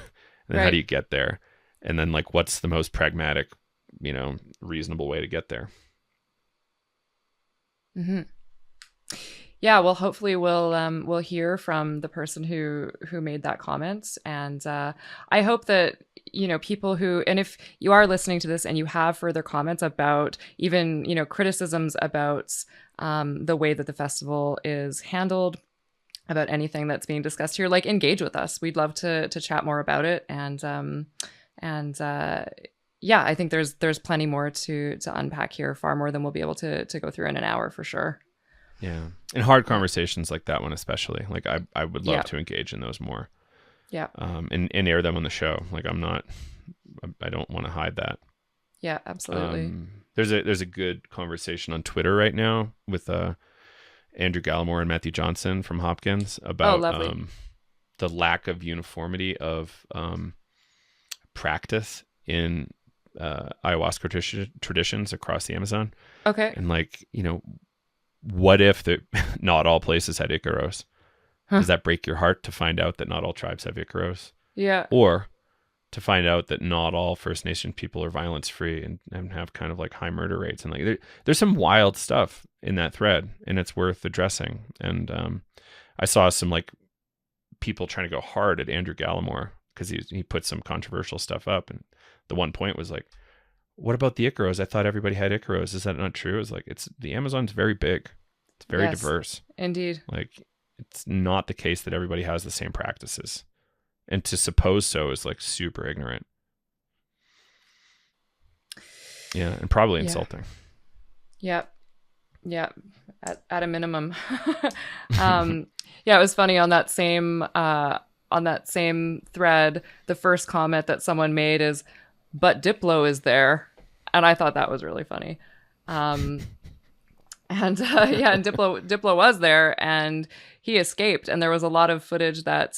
then how do you get there? And then like, what's the most pragmatic, reasonable way to get there? Yeah, well, hopefully we'll hear from the person who made that comment, and I hope that people who, and if you are listening to this and you have further comments about even criticisms about the way that the festival is handled, about anything that's being discussed here, like, engage with us. We'd love to chat more about it, and yeah, I think there's plenty more to unpack here, far more than we'll be able to go through in an hour for sure. Yeah. And hard conversations like that one, especially, like I would love to engage in those more. Yeah. And air them on the show. Like, I don't want to hide that. Yeah, absolutely. There's a good conversation on Twitter right now with Andrew Gallimore and Matthew Johnson from Hopkins about the lack of uniformity of practice in ayahuasca traditions across the Amazon. Okay. And like, what if not all places had Icaros? Does that break your heart to find out that not all tribes have Icaros? Yeah. Or to find out that not all First Nation people are violence free and have kind of like high murder rates? And like, there's some wild stuff in that thread, and it's worth addressing. And I saw some like people trying to go hard at Andrew Gallimore because he put some controversial stuff up, and the one point was like, what about the Icaros? I thought everybody had Icaros. Is that not true? It's like, the Amazon's very big. It's very diverse. Indeed. Like, it's not the case that everybody has the same practices. And to suppose so is like super ignorant. Yeah, and probably insulting. Yep. Yeah. At a minimum. Yeah, it was funny on that same thread, the first comment that someone made is, but Diplo is there. And I thought that was really funny. And Diplo was there, and he escaped. And there was a lot of footage that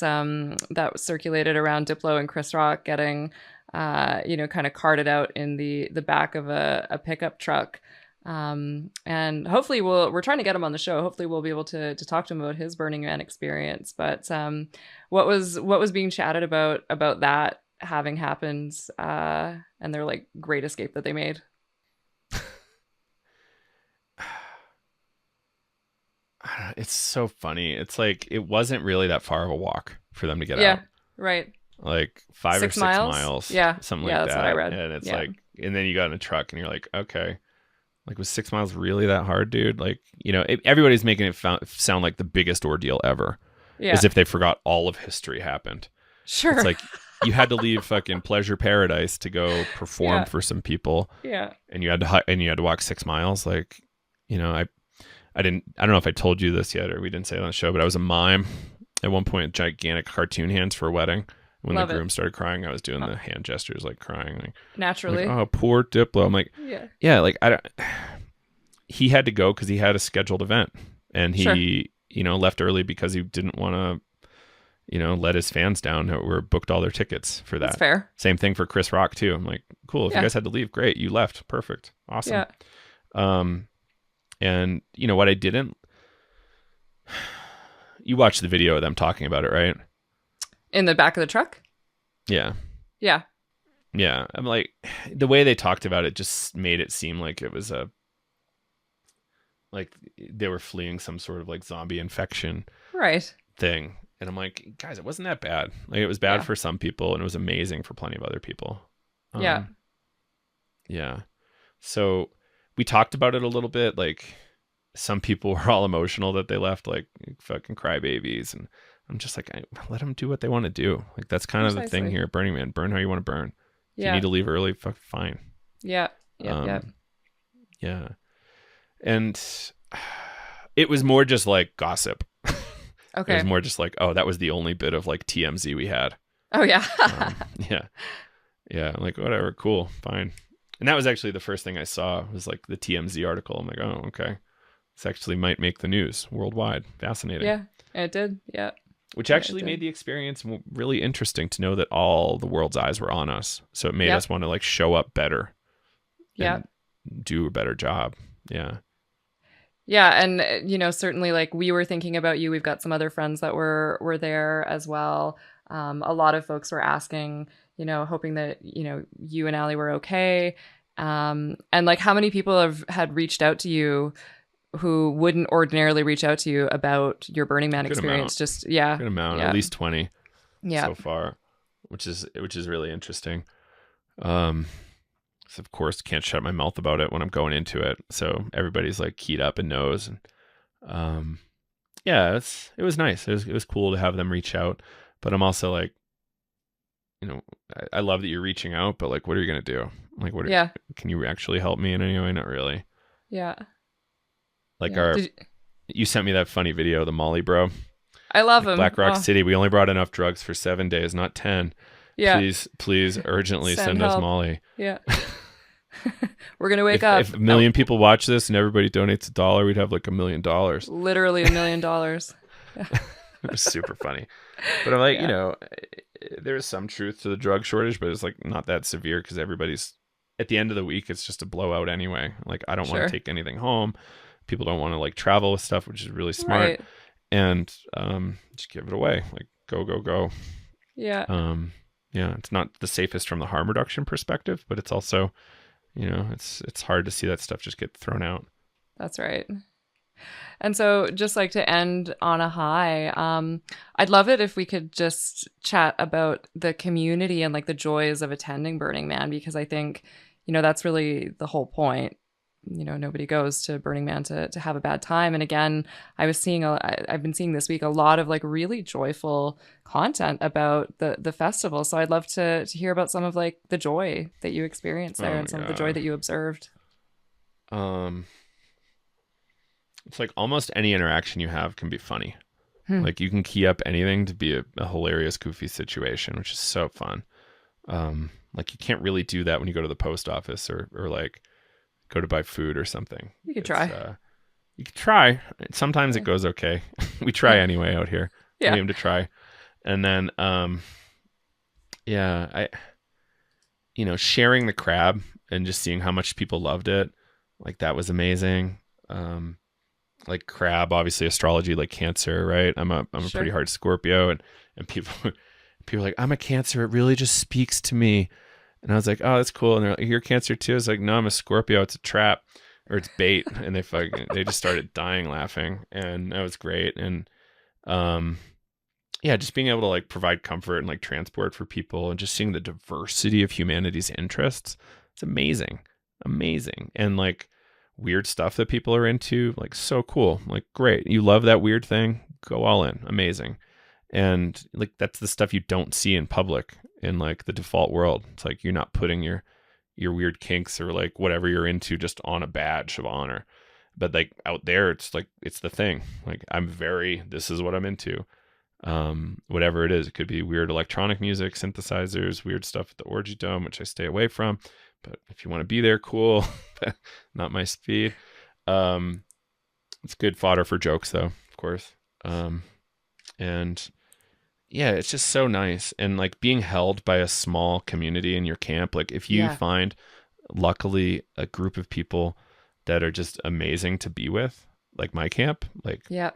circulated around Diplo and Chris Rock getting, kind of carted out in the back of a pickup truck. And hopefully we're trying to get him on the show. Hopefully we'll be able to talk to him about his Burning Man experience. But what was being chatted about that having happened, and their like great escape that they made? It's so funny. It's like, it wasn't really that far of a walk for them to get out. Yeah, right. Like 5 or 6 miles. Yeah, something like that. That's what I read. And it's like, and then you got in a truck and you're like, okay, like, was 6 miles really that hard, dude? Like, everybody's making it sound like the biggest ordeal ever. Yeah. As if they forgot all of history happened. Sure. It's like, you had to leave fucking Pleasure Paradise to go perform for some people. Yeah. And you had to walk 6 miles. Like, I don't know if I told you this yet, or we didn't say it on the show, but I was a mime at one point, gigantic cartoon hands for a wedding. When the groom started crying, I was doing the hand gestures, like crying. Like, naturally. Like, oh, poor Diplo. I'm like, yeah, like, he had to go because he had a scheduled event, and he left early because he didn't want to, let his fans down who were booked all their tickets for that. That's fair. Same thing for Chris Rock too. I'm like, cool. If Yeah. you guys had to leave, great. You left. Perfect. Awesome. Yeah. And what I didn't, you watched the video of them talking about it, right? In the back of the truck? Yeah. Yeah. Yeah. I'm like, the way they talked about it just made it seem like it was like they were fleeing some sort of like zombie infection Right. thing. And I'm like, guys, it wasn't that bad. Like, it was bad for some people and it was amazing for plenty of other people. Yeah. Yeah. So we talked about it a little bit. Like, some people were all emotional that they left, like fucking crybabies. And I'm just like, let them do what they want to do. Like, that's kind of the thing here at Burning Man. Burn how you want to burn. If you need to leave early, fine. Yeah. Yeah. Yeah. And it was more just like gossip. Okay. It was more just like, oh, that was the only bit of like TMZ we had. Oh, yeah. Yeah. Yeah. I'm like, whatever. Cool. Fine. And that was actually the first thing I saw was like the TMZ article. I'm like, oh, okay. This actually might make the news worldwide. Fascinating. Yeah, it did. Yeah. Which actually made the experience really interesting to know that all the world's eyes were on us. So it made us want to like show up better. Yeah. Do a better job. Yeah. Yeah, and certainly like we were thinking about you. We've got some other friends that were there as well. A lot of folks were asking, hoping that you and Allie were okay. And like, how many people had reached out to you who wouldn't ordinarily reach out to you about your Burning Man experience? Good amount, at least 20 so far, which is really interesting. So of course, can't shut my mouth about it when I'm going into it. So everybody's like keyed up and knows. And yeah, it was nice. It was cool to have them reach out. But I'm also like, I love that you're reaching out, but like, what are you gonna do? Like, can you actually help me in any way? Not really. Yeah. Like you sent me that funny video of the Molly bro. I love him. Black Rock City. We only brought enough drugs for 7 days, not 10. Yeah. Please urgently send us Molly. Yeah. We're going to wake up. If a million people watch this and everybody donates $1, we'd have like $1 million. Literally $1 million. Yeah. It was super funny. But I'm like, there's some truth to the drug shortage, but it's like not that severe because everybody's at the end of the week, it's just a blowout anyway. Like, I don't want to take anything home. People don't want to like travel with stuff, which is really smart. Right. And just give it away. Like, go. Yeah. Yeah, it's not the safest from the harm reduction perspective, but it's also, it's hard to see that stuff just get thrown out. That's right. And so just like to end on a high, I'd love it if we could just chat about the community and like the joys of attending Burning Man, because I think, that's really the whole point. Nobody goes to Burning Man to have a bad time. And again, I've been seeing this week a lot of like really joyful content about the festival. So I'd love to hear about some of like the joy that you experienced there and some of the joy that you observed. It's like almost any interaction you have can be funny. Like, you can key up anything to be a hilarious, goofy situation, which is so fun. Like, you can't really do that when you go to the post office or like go to buy food or something. You could try. You could try. Sometimes it goes okay. We try anyway out here. Yeah. We aim to try. And then, sharing the crab and just seeing how much people loved it. Like, that was amazing. Like, crab, obviously astrology, like Cancer, right? I'm a pretty hard Scorpio, and people are like, I'm a Cancer. It really just speaks to me. And I was like, oh, that's cool. And they're like, you're Cancer too? I was like, no, I'm a Scorpio. It's a trap, or it's bait. And they just started dying laughing, and that was great. And just being able to like provide comfort and like transport for people, and just seeing the diversity of humanity's interests. It's amazing. And like weird stuff that people are into, like, so cool. Like, great. You love that weird thing? Go all in. Amazing. And like, that's the stuff you don't see in public in like the default world. It's like, you're not putting your weird kinks or like whatever you're into just on a badge of honor. But like out there, it's like, it's the thing. Like, this is what I'm into. Whatever it is. It could be weird electronic music, synthesizers, weird stuff at the Orgy Dome, which I stay away from. But if you want to be there, cool. Not my speed. It's good fodder for jokes, though, of course. Um, and yeah, it's just so nice. And like being held by a small community in your camp, like if you Yeah. find luckily a group of people that are just amazing to be with, like my camp, like Yeah.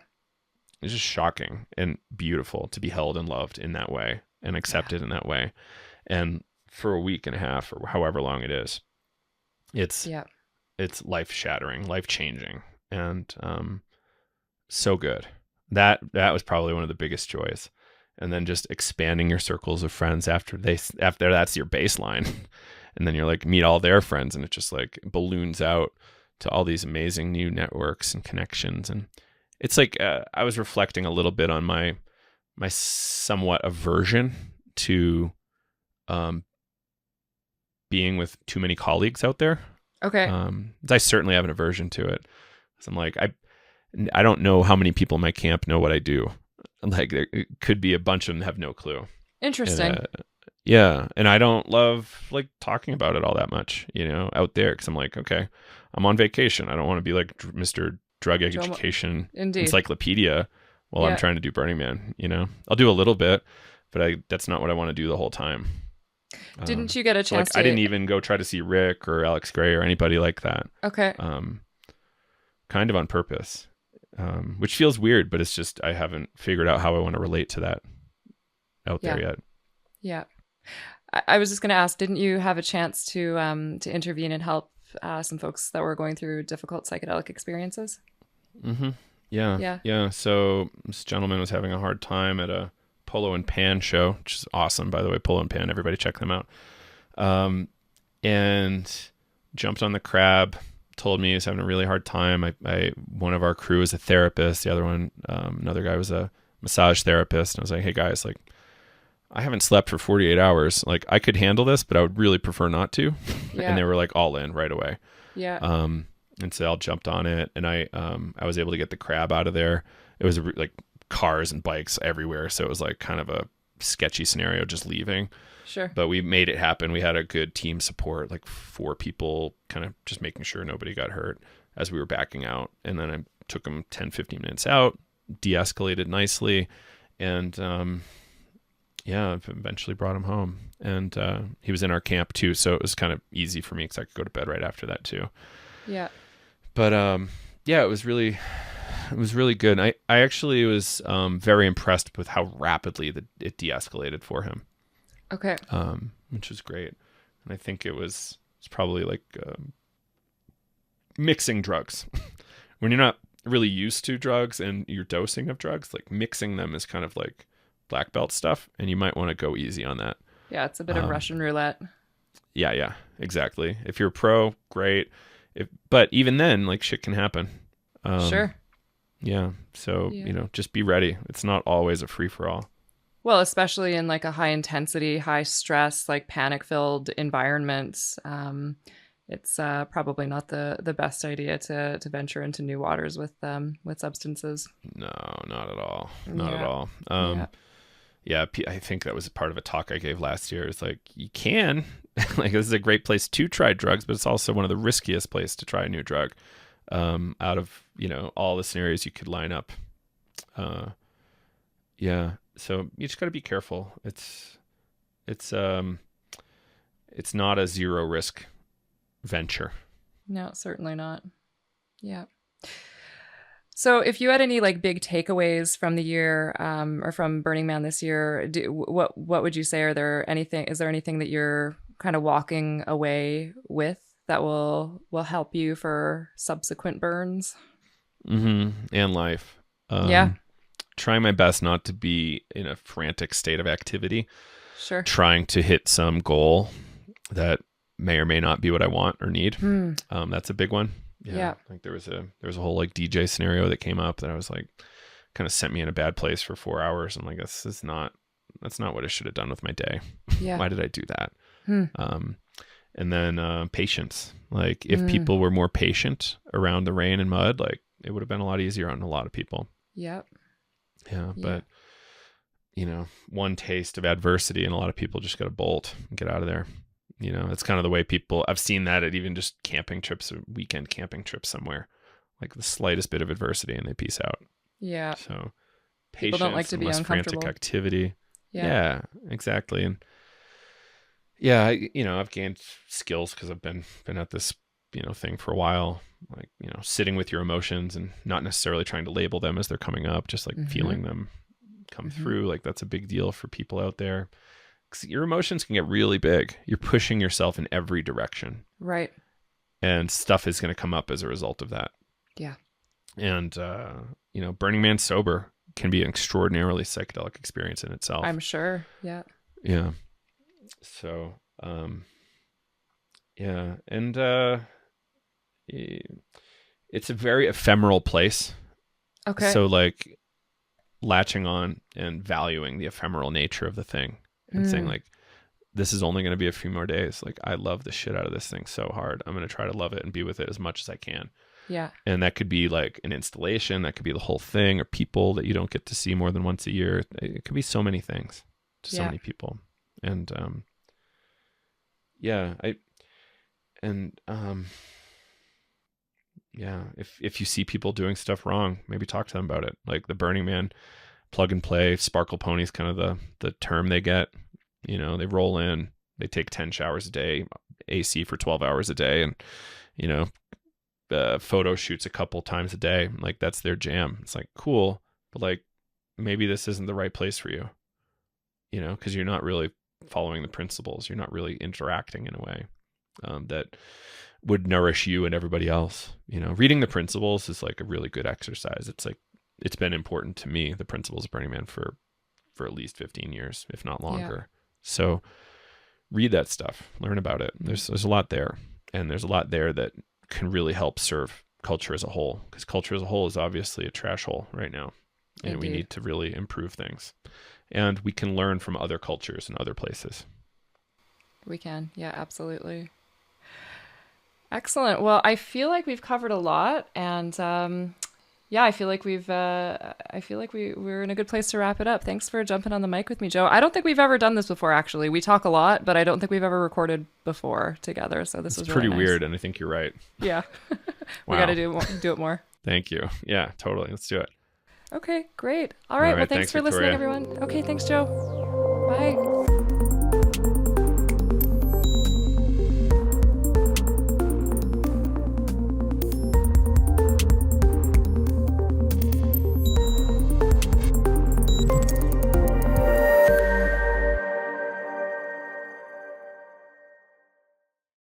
it's just shocking and beautiful to be held and loved in that way and Yeah. accepted in that way. And for a week and a half or however long it is, it's Yeah. it's life shattering, life changing, and so good. That was probably one of the biggest joys. And then just expanding your circles of friends after that's your baseline, and then you're like meet all their friends, and it just like balloons out to all these amazing new networks and connections. And it's like I was reflecting a little bit on my somewhat aversion to um, being with too many colleagues out there. Okay. I certainly have an aversion to it. So I'm like, I don't know how many people in my camp know what I do. Like it could be a bunch of them have no clue. Interesting. And, yeah, and I don't love like talking about it all that much, out there, because I'm like, okay, I'm on vacation. I don't want to be like Mr. Drug Education Indeed. Encyclopedia while I'm trying to do Burning Man. I'll do a little bit, but that's not what I want to do the whole time. Didn't you get a chance I didn't even go try to see Rick or Alex Gray or anybody like that. Okay. Kind of on purpose, which feels weird, but it's just I haven't figured out how I want to relate to that out there yet. Yeah. I was just going to ask, didn't you have a chance to intervene and help some folks that were going through difficult psychedelic experiences? Mm-hmm. Yeah. So this gentleman was having a hard time at a Polo and Pan show, which is awesome, by the way. Polo and Pan, everybody check them out. And jumped on the crab, told me he was having a really hard time. One of our crew is a therapist. The other one, another guy was a massage therapist. And I was like, hey guys, like, I haven't slept for 48 hours. Like, I could handle this, but I would really prefer not to. Yeah. And they were like all in right away. Yeah. And so I jumped on it, and I was able to get the crab out of there. It was like cars and bikes everywhere, so it was like kind of a sketchy scenario just leaving. Sure. But we made it happen. We had a good team support, like 4 people, kind of just making sure nobody got hurt as we were backing out. And then I took them 10, 15 minutes out, de-escalated nicely, and eventually brought him home. And he was in our camp too, so it was kind of easy for me because I could go to bed right after that too. Yeah. But it was really good. I actually was very impressed with how rapidly it de-escalated for him. Okay. Which was great. And I think it's probably like mixing drugs. When you're not really used to drugs and your dosing of drugs, like mixing them is kind of like black belt stuff, and you might want to go easy on that. Yeah, it's a bit of Russian roulette. Yeah, exactly. If you're a pro, great. But even then, like, shit can happen. Sure. Yeah. So, just be ready. It's not always a free for all. Well, especially in like a high intensity, high stress, like panic filled environment. It's probably not the best idea to venture into new waters with substances. No, not at all. Not at all. I think that was part of a talk I gave last year. It's like, you can, like, this is a great place to try drugs, but it's also one of the riskiest places to try a new drug. Out of, all the scenarios you could line up. So you just got to be careful. It's not a zero risk venture. No, certainly not. Yeah. So if you had any like big takeaways from the year, or from Burning Man this year, what would you say? Is there anything that you're kind of walking away with that will help you for subsequent burns? Mm-hmm. And life. Trying my best not to be in a frantic state of activity. Sure. Trying to hit some goal that may or may not be what I want or need. That's a big one. Yeah. Like there was a whole like DJ scenario that came up that I was like, kind of sent me in a bad place for 4 hours. I'm like, that's not what I should have done with my day. Yeah. Why did I do that? And then patience. Like if people were more patient around the rain and mud, like it would have been a lot easier on a lot of people. Yep. Yeah. But one taste of adversity and a lot of people just got to bolt and get out of there. It's kind of the way I've seen that at even just camping trips or weekend camping trips somewhere, like the slightest bit of adversity and they peace out. Yeah. So People don't like patience to and be less frantic uncomfortable. activity. Yeah. Yeah, exactly. And yeah, I've gained skills because I've been at this, thing for a while. Like, sitting with your emotions and not necessarily trying to label them as they're coming up, just like Mm-hmm. feeling them come Mm-hmm. through. Like that's a big deal for people out there. 'Cause your emotions can get really big. You're pushing yourself in every direction, Right. and stuff is going to come up as a result of that. Yeah. And Burning Man sober can be an extraordinarily psychedelic experience in itself. I'm sure. Yeah. Yeah. So, yeah. And it's a very ephemeral place. Okay. So, like, latching on and valuing the ephemeral nature of the thing and saying, like, this is only going to be a few more days. Like, I love the shit out of this thing so hard. I'm going to try to love it and be with it as much as I can. Yeah. And that could be like an installation, that could be the whole thing, or people that you don't get to see more than once a year. It could be so many things to so many people. And if you see people doing stuff wrong, maybe talk to them about it. Like the Burning Man plug and play, sparkle ponies, kind of the term they get. They roll in, they take 10 showers a day, AC for 12 hours a day, and photo shoots a couple times a day. Like that's their jam. It's like cool, but like maybe this isn't the right place for you, because you're not really following the principles. You're not really interacting in a way that would nourish you and everybody else. Reading the principles is like a really good exercise. It's like, it's been important to me, the principles of Burning Man, for at least 15 years, if not longer. So read that stuff, learn about it. There's a lot there, and there's a lot there that can really help serve culture as a whole, because culture as a whole is obviously a trash hole right now, and Indeed. we need to really improve things, and we can learn from other cultures and other places. We can. Yeah, absolutely. Excellent. Well, I feel like we've covered a lot, and I feel like we're in a good place to wrap it up. Thanks for jumping on the mic with me, Joe. I don't think we've ever done this before, actually. We talk a lot, but I don't think we've ever recorded before together. So this was really pretty nice. weird, and I think you're right. Yeah. We Wow. got to do it more. Thank you. Yeah, totally. Let's do it. Okay, great. All right. Well, thanks for listening, Victoria. everyone. Okay, thanks, Joe. Bye.